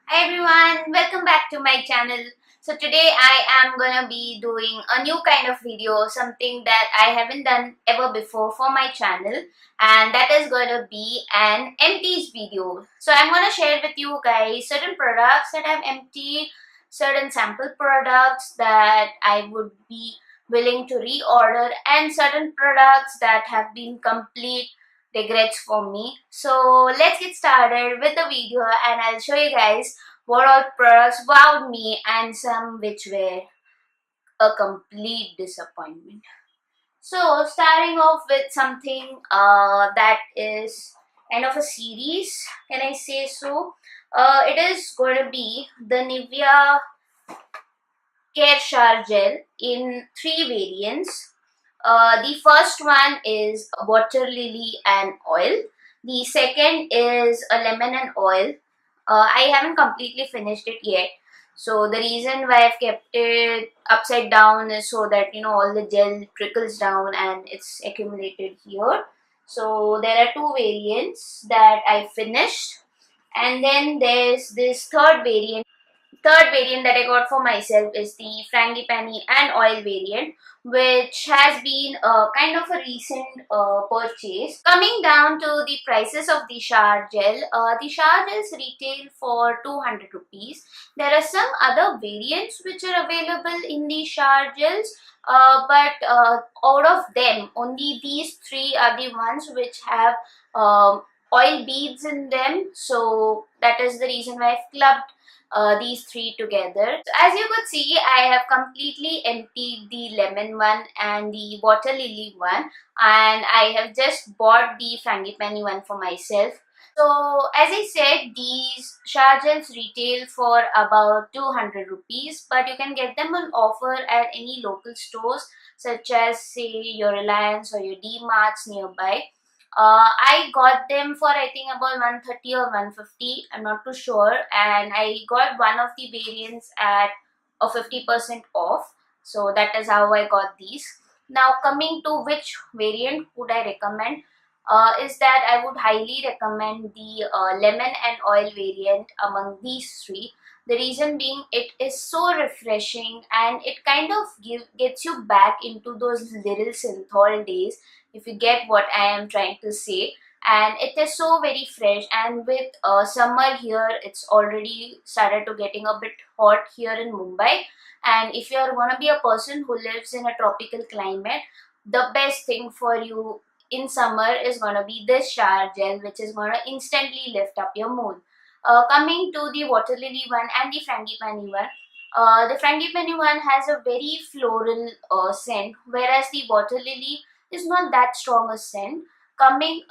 Hi everyone, welcome back to my channel. So today I am gonna be doing a new kind of video, something that I haven't done ever before for my channel, and that is gonna be an empties video. So I'm gonna share with you guys certain products that I've emptied, certain sample products that I would be willing to reorder, and certain products that have been complete regrets for me. So let's get started with the video and I'll show you guys what all products wowed me and some which were a complete disappointment. So starting off with something that is kind of a series, can I say so? It is going to be the Nivea Care Shower Gel in 3 variants. The first one is water lily and oil. The second is a lemon and oil. I haven't completely finished it yet. So the reason why I've kept it upside down is so that all the gel trickles down and it's accumulated here. So there are 2 variants that I finished, and then there's this third variant that I got for myself is the frangipani and oil variant, which has been kind of a recent purchase. Coming down to the prices of the shower gels retail for 200 rupees. There are some other variants which are available in the shower gels, but out of them, only these 3 are the ones which have oil beads in them. So that is the reason why I've clubbed these 3 together. So as you could see, I have completely emptied the lemon one and the water lily one, and I have just bought the frangipani one for myself. So as I said, these shower gels retail for about 200 rupees, but you can get them on offer at any local stores such as say your Reliance or your D-Marts nearby. I got them for I think about 130 or 150. I'm not too sure, and I got one of the variants at a 50% off. So that is how I got these. Now coming to which variant would I recommend, is that I would highly recommend the lemon and oil variant among these 3. The reason being, it is so refreshing and it kind of gets you back into those little synthol days, if you get what I am trying to say. And it is so very fresh, and with summer here, it's already started to getting a bit hot here in Mumbai. And if you're gonna be a person who lives in a tropical climate, the best thing for you in summer is gonna be this shower gel, which is gonna instantly lift up your mood. Coming to the water lily one and the frangipani one, the frangipani one has a very floral scent, whereas the water lily is not that strong a scent. Coming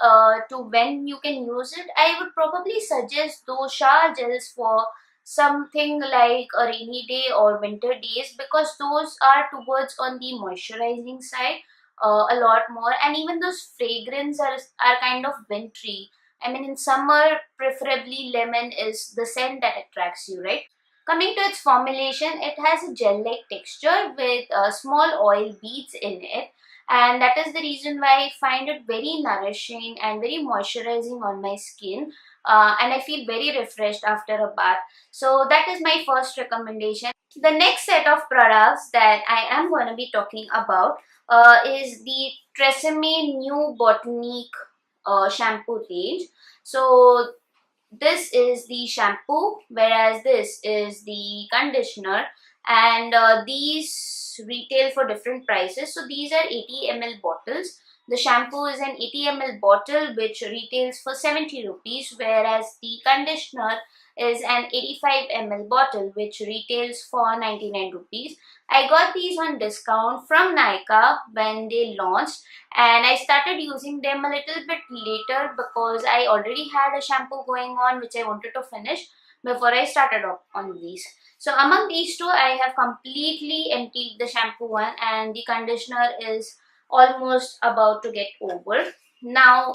to when you can use it, I would probably suggest those shower gels for something like a rainy day or winter days, because those are towards on the moisturizing side a lot more, and even those fragrance are kind of wintry. I mean, in summer, preferably lemon is the scent that attracts you, right? Coming to its formulation, it has a gel-like texture with small oil beads in it, and that is the reason why I find it very nourishing and very moisturizing on my skin, and I feel very refreshed after a bath. So that is my first recommendation. The next set of products that I am going to be talking about is the Tresemme New Botanique shampoo range. So this is the shampoo, whereas this is the conditioner, and these retail for different prices. So these are 80 ml bottles. The shampoo is an 80 ml bottle which retails for 70 rupees, whereas the conditioner is an 85 ml bottle which retails for 99 rupees. I got these on discount from Nykaa when they launched, and I started using them a little bit later because I already had a shampoo going on which I wanted to finish before I started off on these. So among these 2, I have completely emptied the shampoo one, and the conditioner is almost about to get over. Now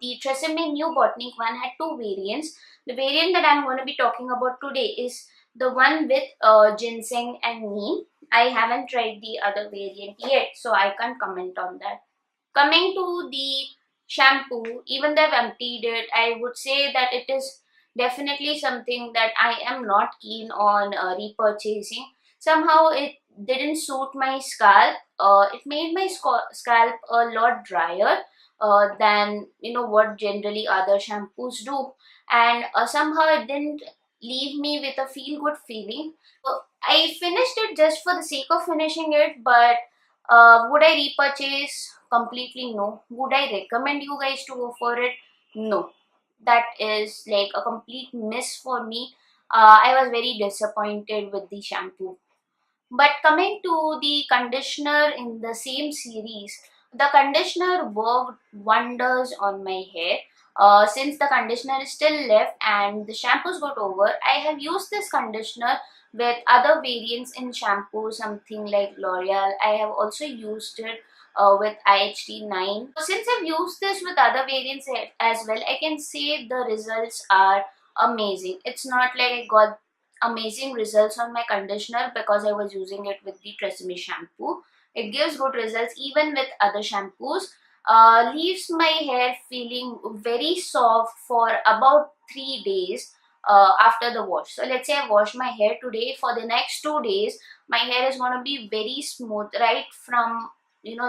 the Tresemme New Botanic one had 2 variants. The variant that I'm going to be talking about today is the one with ginseng and neem. I haven't tried the other variant yet, so I can't comment on that. Coming to the shampoo, even though I've emptied it, I would say that it is definitely something that I am not keen on repurchasing. Somehow it didn't suit my scalp. It made my scalp a lot drier than what generally other shampoos do, and somehow it didn't leave me with a feel good feeling. I finished it just for the sake of finishing it, but would I repurchase? Completely no. Would I recommend you guys to go for it? No. That is like a complete miss for me. I was very disappointed with the shampoo. But coming to the conditioner in the same series, the conditioner worked wonders on my hair. Since the conditioner is still left and the shampoos got over, I have used this conditioner with other variants in shampoo, something like L'Oreal. I have also used it with IHT9. Since I've used this with other variants as well, I can say the results are amazing. It's not like I got amazing results on my conditioner because I was using it with the Tresemme shampoo. It gives good results even with other shampoos. Leaves my hair feeling very soft for about 3 days after the wash. So let's say I wash my hair today, for the next 2 days my hair is going to be very smooth, right from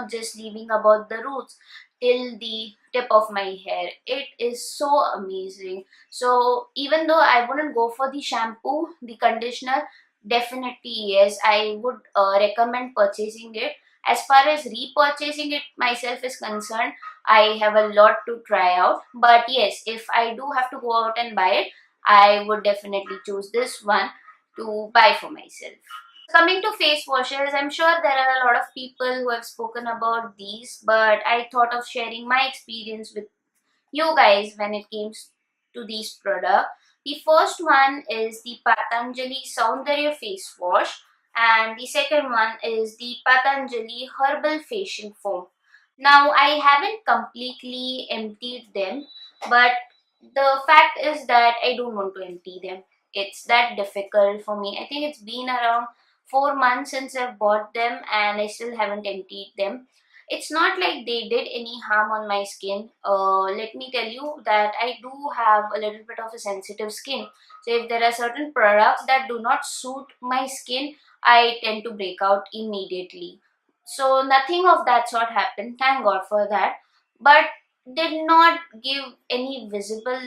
just leaving about the roots till the tip of my hair. It is so amazing. So even though I wouldn't go for the shampoo, the conditioner, definitely yes, I would recommend purchasing it. As far as repurchasing it myself is concerned, I have a lot to try out. But yes, if I do have to go out and buy it, I would definitely choose this one to buy for myself. Coming to face washes, I'm sure there are a lot of people who have spoken about these, but I thought of sharing my experience with you guys when it comes to these products. The first one is the Patanjali Saundarya face wash, and the second one is the Patanjali Herbal Facial Foam. Now, I haven't completely emptied them, but the fact is that I don't want to empty them. It's that difficult for me. I think it's been around 4 months since I've bought them and I still haven't emptied them. It's not like they did any harm on my skin. Let me tell you that I do have a little bit of a sensitive skin. So if there are certain products that do not suit my skin, I tend to break out immediately. So nothing of that sort happened. Thank God for that. But did not give any visible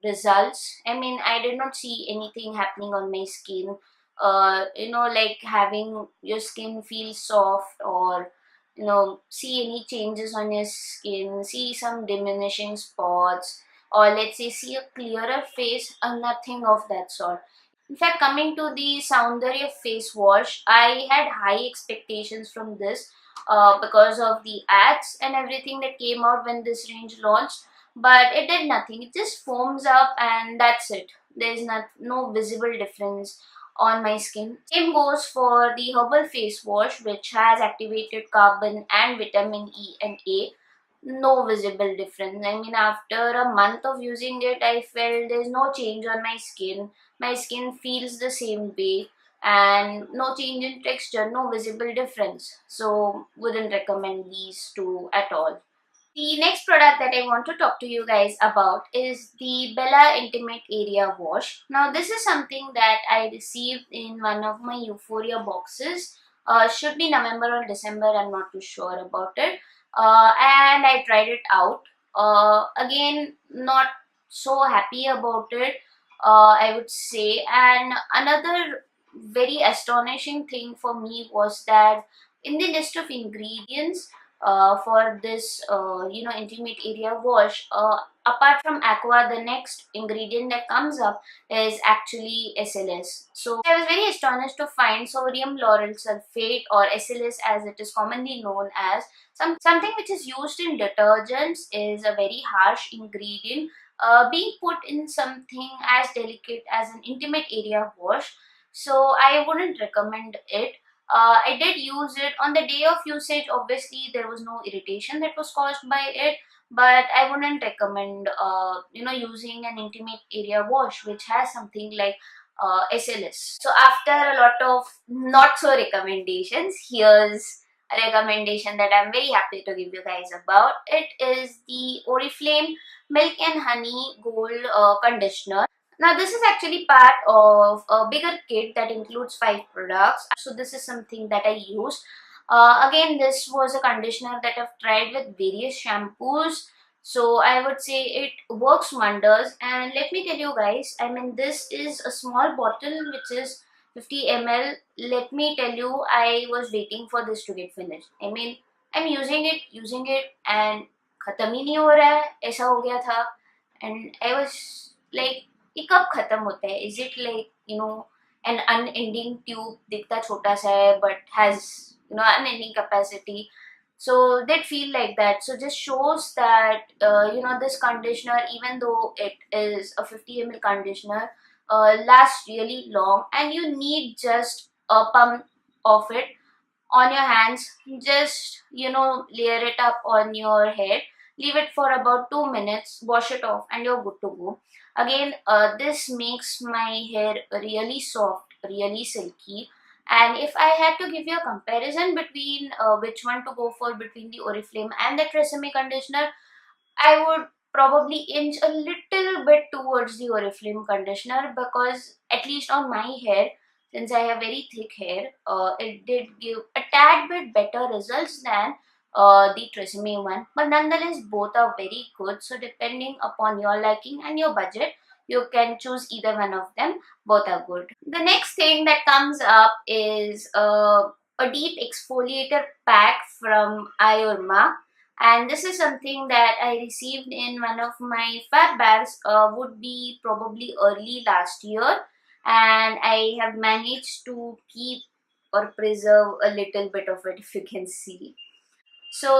results. I mean, I did not see anything happening on my skin. Like having your skin feel soft, or see any changes on your skin, see some diminishing spots, or let's say see a clearer face, or nothing of that sort. In fact, coming to the Soundarya face wash, I had high expectations from this because of the ads and everything that came out when this range launched, but it did nothing. It just foams up and that's it. There's no visible difference on my skin. Same goes for the herbal face wash, which has activated carbon and vitamin E and A. No visible difference. I mean, after a month of using it, I felt there's no change on my skin. My skin feels the same way and no change in texture, no visible difference. So, wouldn't recommend these two at all. The next product that I want to talk to you guys about is the Bella Intimate Area Wash. Now, this is something that I received in one of my Euphoria boxes. Should be November or December, I'm not too sure about it. And I tried it out. Again, not so happy about it, I would say. And another very astonishing thing for me was that in the list of ingredients, for this intimate area wash, apart from aqua, the next ingredient that comes up is actually SLS. So I was very astonished to find sodium lauryl sulfate, or SLS as it is commonly known as, something which is used in detergents, is a very harsh ingredient being put in something as delicate as an intimate area wash. So I wouldn't recommend it. I did use it on the day of usage. Obviously, there was no irritation that was caused by it, but I wouldn't recommend, using an intimate area wash which has something like SLS. So after a lot of not so recommendations, here's a recommendation that I'm very happy to give you guys about. It is the Oriflame Milk and Honey Gold Conditioner. Now this is actually part of a bigger kit that includes 5 products. So this is something that I use. Again, this was a conditioner that I've tried with various shampoos. So I would say it works wonders. And let me tell you guys, I mean, this is a small bottle which is 50 ml. Let me tell you, I was waiting for this to get finished. I mean, I'm using it and खत्म ही नहीं हो रहा है, ऐसा हो गया था. And I was like, ये कब खत्म होता है? Is it like, you know, an unending tube दिखता छोटा सा है but has, you know, unending capacity? So they feel like that. So just shows that you know, this conditioner, even though it is a 50 ml conditioner, lasts really long, and you need just a pump of it on your hands. Just, you know, layer it up on your head, leave it for about 2 minutes, wash it off, and you're good to go. Again, this makes my hair really soft, really silky. And if I had to give you a comparison between which one to go for between the Oriflame and the Tresemme conditioner, I would probably inch a little bit towards the Oriflame conditioner, because at least on my hair, since I have very thick hair, it did give a tad bit better results than the Tresemme one. But nonetheless, both are very good. So depending upon your liking and your budget, you can choose either one of them. Both are good. The next thing that comes up is a deep exfoliator pack from Iorma, and this is something that I received in one of my fab bags, would be probably early last year, and I have managed to keep or preserve a little bit of it, if you can see. So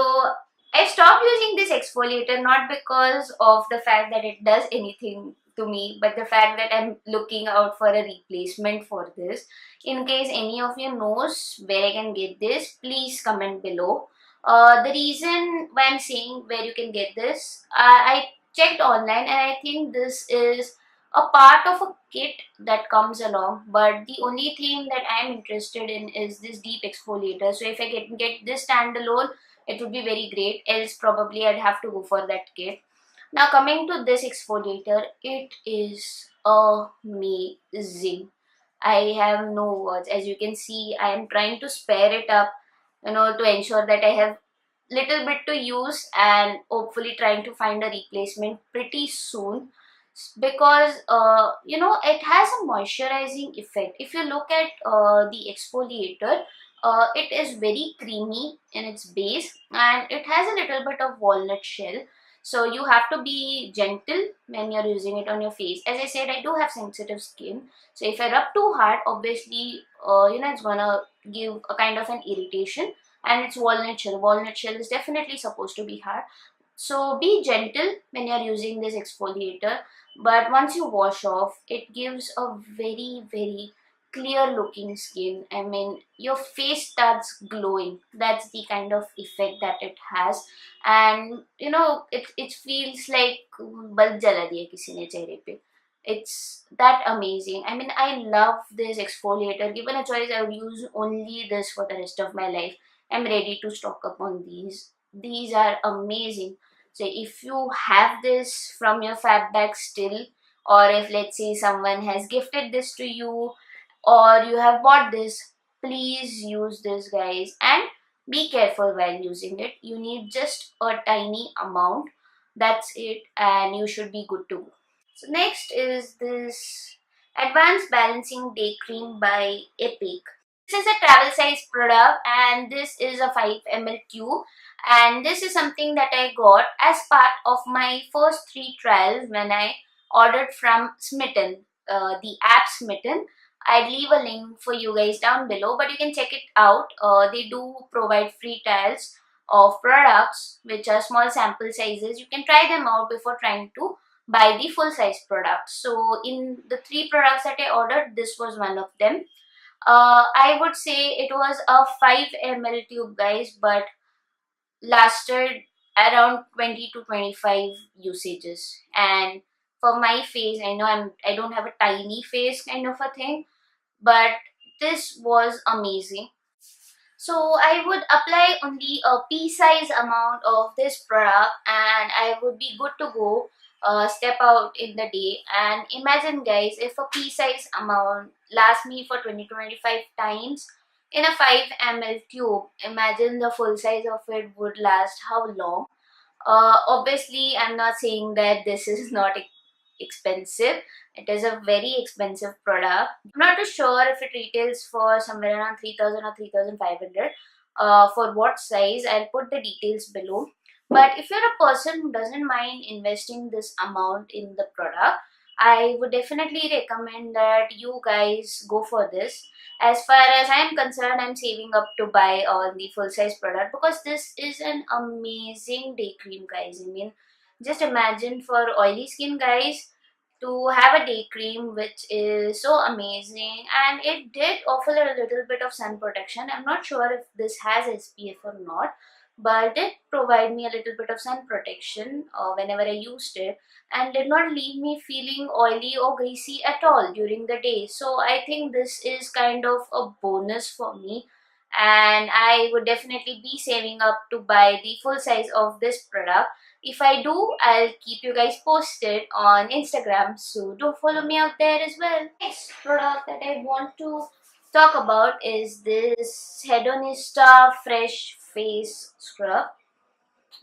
I stopped using this exfoliator not because of the fact that it does anything to me, but the fact that I'm looking out for a replacement for this. In case any of you knows where I can get this, please comment below. The reason why I'm saying where you can get this, I checked online, and I think this is a part of a kit that comes along, but the only thing that I'm interested in is this deep exfoliator. So if I get this standalone, it would be very great, else probably I'd have to go for that kit. Now coming to this exfoliator, it is amazing. I have no words. As you can see, I am trying to spare it up, you know, to ensure that I have little bit to use, and hopefully trying to find a replacement pretty soon, because you know, it has a moisturizing effect. If you look at the exfoliator, it is very creamy in its base, and it has a little bit of walnut shell. So you have to be gentle when you're using it on your face. As I said, I do have sensitive skin, so if I rub too hard, obviously you know, it's gonna give a kind of an irritation. And it's walnut shell. Walnut shell is definitely supposed to be hard. So be gentle when you're using this exfoliator, but once you wash off, it gives a very, very clear looking skin. I mean, your face starts glowing. That's the kind of effect that it has. And you know, it feels like bulb jala diya kisi ne chehre pe. It's that amazing. I mean, I love this exfoliator. Given a choice, I would use only this for the rest of my life. I'm ready to stock up on these. These are amazing. So if you have this from your fab bag still, or if let's say someone has gifted this to you, or you have bought this, please use this, guys, and be careful while using it. You need just a tiny amount. That's it, and you should be good to go. So next is this Advanced Balancing Day Cream by Epic. This is a travel size product, and this is a 5 ml tube, and this is something that I got as part of my first 3 trials when I ordered from Smitten, the app Smitten. I'd leave a link for you guys down below, but you can check it out. They do provide free trials of products which are small sample sizes. You can try them out before trying to buy the full size products. So in the 3 products that I ordered, this was one of them. I would say it was a 5 ml tube, guys, but lasted around 20 to 25 usages. And for my face, I know I don't have a tiny face kind of a thing, but this was amazing. So I would apply only a pea size amount of this product, and I would be good to go. step out in the day. And imagine guys, if a pea size amount lasts me for 20 to 25 times in a 5 ml tube, imagine the full size of it would last how long. Obviously I'm not saying that this is not expensive. It is a very expensive product. I'm not too sure if it retails for somewhere around 3000 or 3500. For what size, I'll put the details below. But if you're a person who doesn't mind investing this amount in the product, I would definitely recommend that you guys go for this. As far as I'm concerned, I'm saving up to buy on the full size product because this is an amazing day cream, guys. I mean, just imagine for oily skin, guys, to have a day cream which is so amazing, and it did offer a little bit of sun protection. I'm not sure if this has SPF or not, but it did provide me a little bit of sun protection whenever I used it, and did not leave me feeling oily or greasy at all during the day. So I think this is kind of a bonus for me, and I would definitely be saving up to buy the full size of this product. If I do, I'll keep you guys posted on Instagram, so do follow me out there as well. Next product that I want to talk about is this Hedonista Fresh Face Scrub.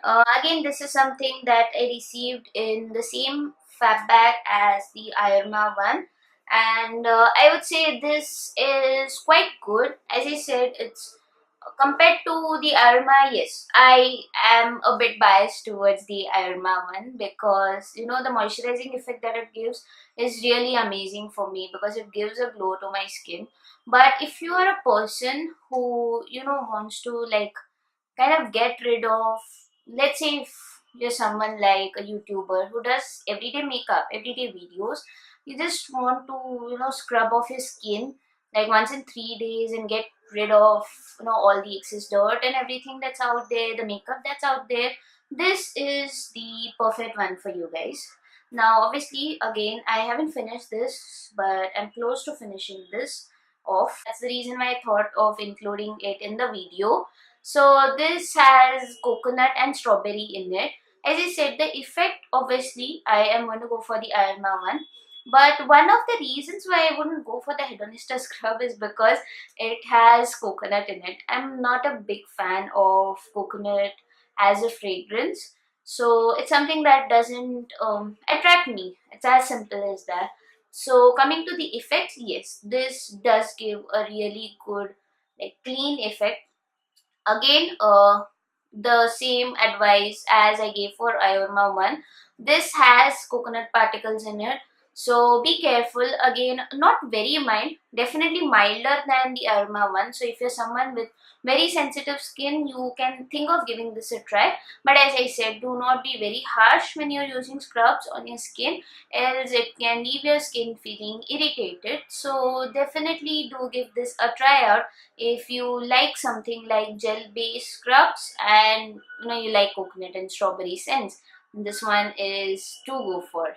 Again, this is something that I received in the same fab bag as the Ayurma one, and I would say this is quite good. As I said, it's compared to the Ayurma. Yes, I am a bit biased towards the Ayurma one because you know the moisturizing effect that it gives is really amazing for me because it gives a glow to my skin. But if you are a person who wants to like kind of get rid of, let's say if you're someone like a YouTuber who does everyday makeup, everyday videos, you just want to scrub off your skin like once in 3 days and get rid of all the excess dirt and everything that's out there, the makeup that's out there, this is the perfect one for you guys. Now obviously again I haven't finished this, but I'm close to finishing this off. That's the reason why I thought of including it in the video. So this has coconut and strawberry in it. As I said, the effect, obviously I am going to go for the Ayurma one. But one of the reasons why I wouldn't go for the Hedonista scrub is because it has coconut in it. I'm not a big fan of coconut as a fragrance. So it's something that doesn't attract me. It's as simple as that. So coming to the effects, yes, this does give a really good like clean effect. Again, the same advice as I gave for Ayurma one. This has coconut particles in it, so be careful. Again, not very mild, definitely milder than the Ayurma one. So if you're someone with very sensitive skin, you can think of giving this a try. But as I said, do not be very harsh when you're using scrubs on your skin, else it can leave your skin feeling irritated. So definitely do give this a try out if you like something like gel based scrubs and you like coconut and strawberry scents. This one is to go for.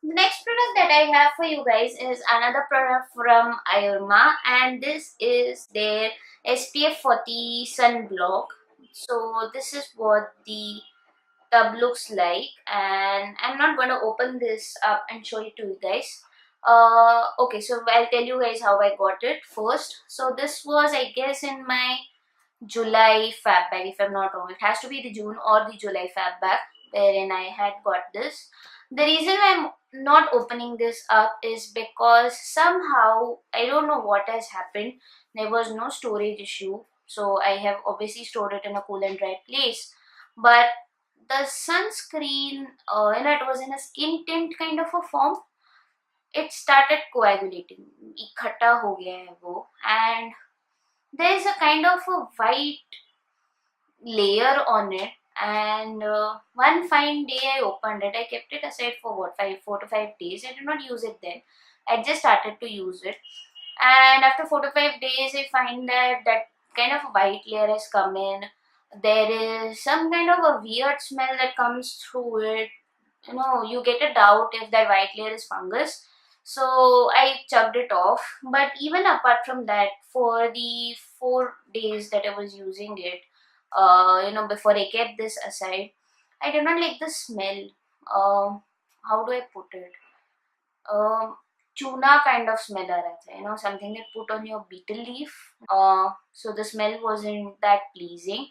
The next product that I have for you guys is another product from Ayurma, and this is their SPF 40 sunblock. So this is what the tub looks like, and I'm not going to open this up and show it to you guys. Okay, so I'll tell you guys how I got it first. So this was, I guess, in my July fab bag, if I'm not wrong. It has to be the June or the July fab bag wherein I had got this. The reason I'm not opening this up is because somehow I don't know what has happened. There was no storage issue, so I have obviously stored it in a cool and dry place. But the sunscreen, it was in a skin tint kind of a form. It started coagulating. इकट्ठा हो गया है वो, and there's a kind of a white layer on it. And one fine day I opened it. I kept it aside for what, 4 to 5 days. I did not use it then. I just started to use it, and after 4 to 5 days I find that that kind of a white layer has come in. There is some kind of a weird smell that comes through it. You get a doubt if that white layer is fungus. So I chucked it off. But even apart from that, for the 4 days that I was using it, before I kept this aside, I did not like the smell. how do I put it? Tuna kind of smell आ रहा था, something that put on your betel leaf. So the smell wasn't that pleasing.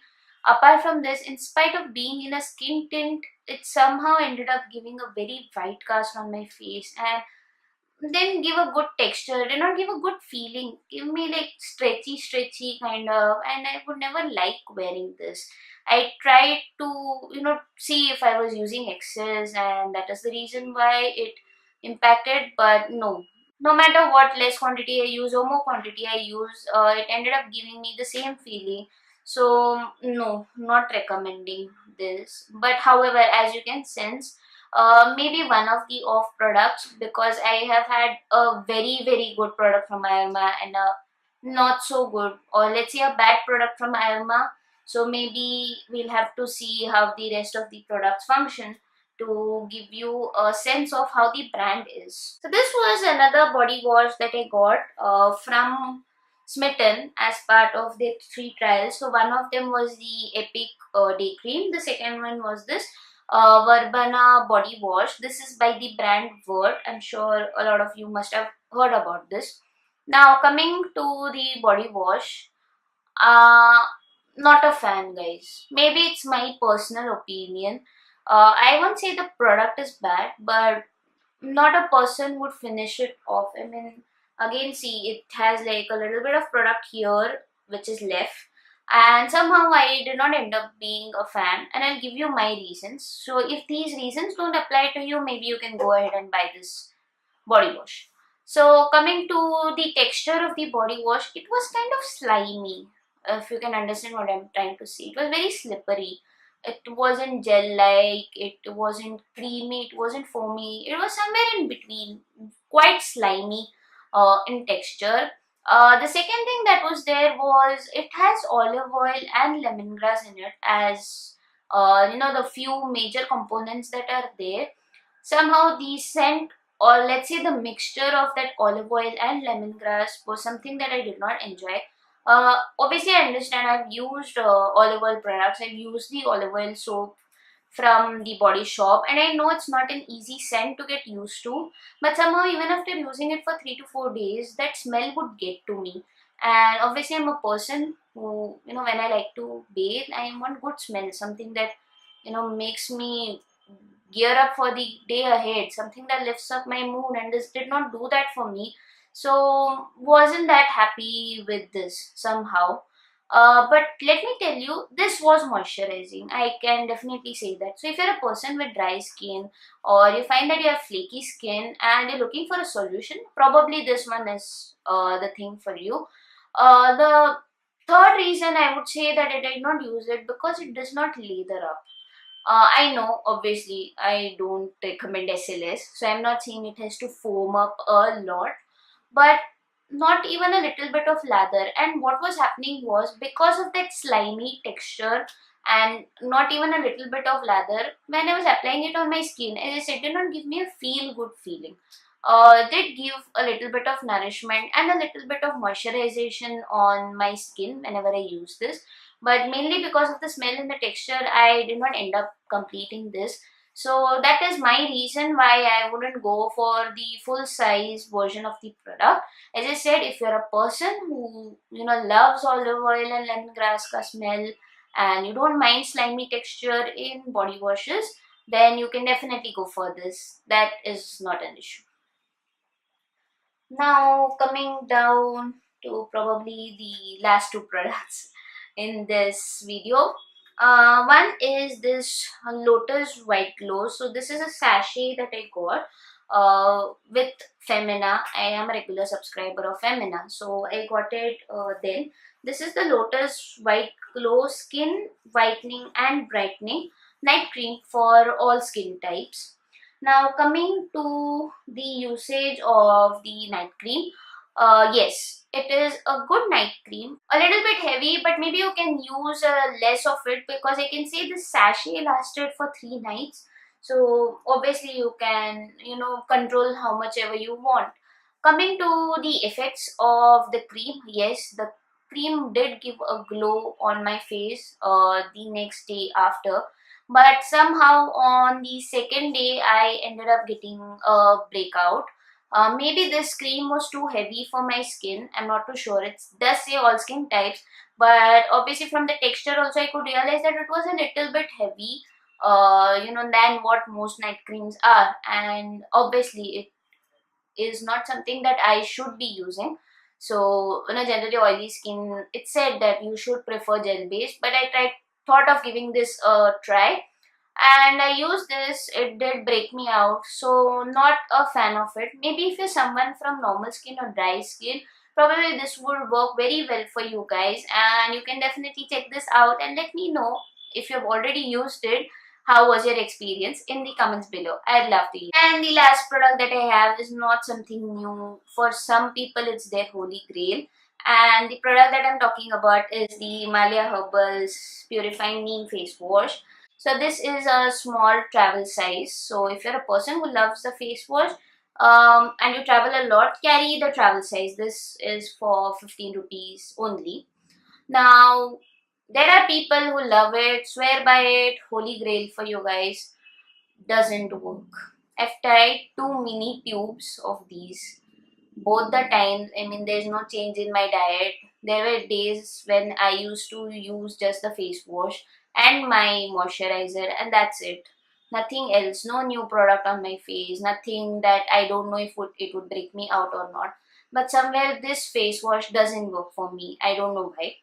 Apart from this, in spite of being in a skin tint, it somehow ended up giving a very white cast on my face and then give a good texture, did not give a good feeling, give me like stretchy kind of, and I would never like wearing this. I tried to, see if I was using excess, and that is the reason why it impacted, but no. No matter what less quantity I use or more quantity I use, it ended up giving me the same feeling. So, no, not recommending this. But however, as you can sense, maybe one of the off products, because I have had a very good product from Irma and a not so good, or let's say a bad product from Irma. So maybe we'll have to see how the rest of the products function to give you a sense of how the brand is. So this was another body wash that I got from Smitten as part of the 3 trials. So one of them was the Epic Day Cream. The second one was this Verbena body wash. This is by the brand Vert. I'm sure a lot of you must have heard about this. Now coming to the body wash, uh, not a fan, guys. Maybe it's my personal opinion. I won't say the product is bad, but not a person would finish it off. I mean, again, see, it has like a little bit of product here which is left, and somehow I did not end up being a fan, and I'll give you my reasons. So if these reasons don't apply to you, maybe you can go ahead and buy this body wash. So coming to the texture of the body wash, it was kind of slimy, if you can understand what I'm trying to say. It was very slippery. It wasn't gel-like, it wasn't creamy, it wasn't foamy. It was somewhere in between, quite slimy in texture. The second thing that was there was it has olive oil and lemongrass in it as the few major components that are there. Somehow the scent, or let's say the mixture of that olive oil and lemongrass, was something that I did not enjoy. Obviously, I understand I've used olive oil products. I've used the olive oil soap from the Body Shop, and I know it's not an easy scent to get used to, but somehow even after using it for 3 to 4 days, that smell would get to me. And obviously, I'm a person who, when I like to bathe, I want good smell, something that makes me gear up for the day ahead, something that lifts up my mood, and this did not do that for me. So wasn't that happy with this somehow. But let me tell you, this was moisturizing. I can definitely say that. So if you're a person with dry skin, or you find that you have flaky skin and you're looking for a solution, probably this one is the thing for you. The third reason I would say that I did not use it, because it does not lather up. I know, obviously, I don't recommend SLS, so I'm not saying it has to foam up a lot, but not even a little bit of lather. And what was happening was, because of that slimy texture and not even a little bit of lather, when I was applying it on my skin, as I said, it did not give me a feel good feeling. It did give a little bit of nourishment and a little bit of moisturization on my skin whenever I use this, but mainly because of the smell and the texture, I did not end up completing this. So that is my reason why I wouldn't go for the full size version of the product. As I said, if you're a person who loves olive oil and lemongrass ka smell, and you don't mind slimy texture in body washes, then you can definitely go for this. That is not an issue. Now coming down to probably the last 2 products in this video. One is this Lotus White Glow. So this is a sachet that I got with Femina. I am a regular subscriber of Femina, so I got it then. This is the Lotus White Glow Skin Whitening and Brightening Night Cream for all skin types. Now coming to the usage of the night cream, yes, it is a good night cream. A little bit heavy, but maybe you can use less of it, because I can say this sachet lasted for 3 nights. So obviously you can, control how much ever you want. Coming to the effects of the cream, yes, the cream did give a glow on my face the next day after. But somehow on the second day I ended up getting a breakout. Maybe this cream was too heavy for my skin. I'm not too sure. It does say all skin types, but obviously from the texture also I could realize that it was a little bit heavy, than what most night creams are. And obviously it is not something that I should be using. So, generally oily skin, it said that you should prefer gel based, but thought of giving this a try, and I used this. It did break me out, so not a fan of it. Maybe if you're someone from normal skin or dry skin, probably this would work very well for you guys, and you can definitely check this out and let me know if you've already used it. How was your experience in the comments below? I'd love to hear. And the last product that I have is not something new. For some people, it's their holy grail. And the product that I'm talking about is the Himalaya Herbals Purifying Neem Face Wash. So this is a small travel size. So if you're a person who loves the face wash, and you travel a lot, carry the travel size. This is for 15 rupees only. Now, there are people who love it, swear by it, holy grail for you guys. Doesn't work. I've tried 2 mini tubes of these. Both the times, I mean, there's no change in my diet. There were days when I used to use just the face wash and my moisturizer, and that's it. Nothing else. No new product on my face. Nothing that I don't know if it would break me out or not. But somewhere this face wash doesn't work for me. I don't know why.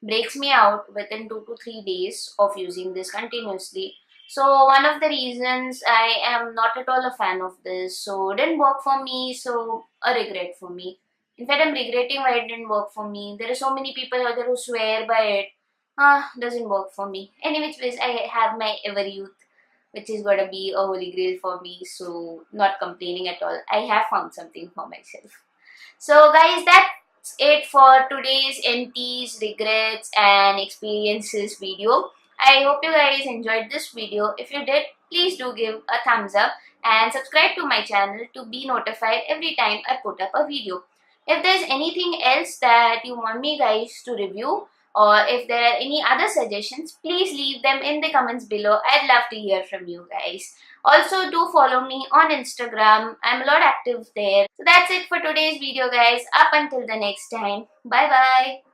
Breaks me out within 2 to 3 days of using this continuously. So one of the reasons I am not at all a fan of this. So it didn't work for me. So a regret for me. In fact, I'm regretting why it didn't work for me. There are so many people out there who swear by it. Doesn't work for me. Anyways, I have my Ever Youth, which is gonna be a holy grail for me. So not complaining at all. I have found something for myself. So guys, that's it for today's empties, regrets and experiences video. I hope you guys enjoyed this video. If you did, please do give a thumbs up and subscribe to my channel to be notified every time I put up a video. If there's anything else that you want me guys to review, or if there are any other suggestions, please leave them in the comments below. I'd love to hear from you guys. Also, do follow me on Instagram. I'm a lot active there. So that's it for today's video, guys. Up until the next time. Bye bye.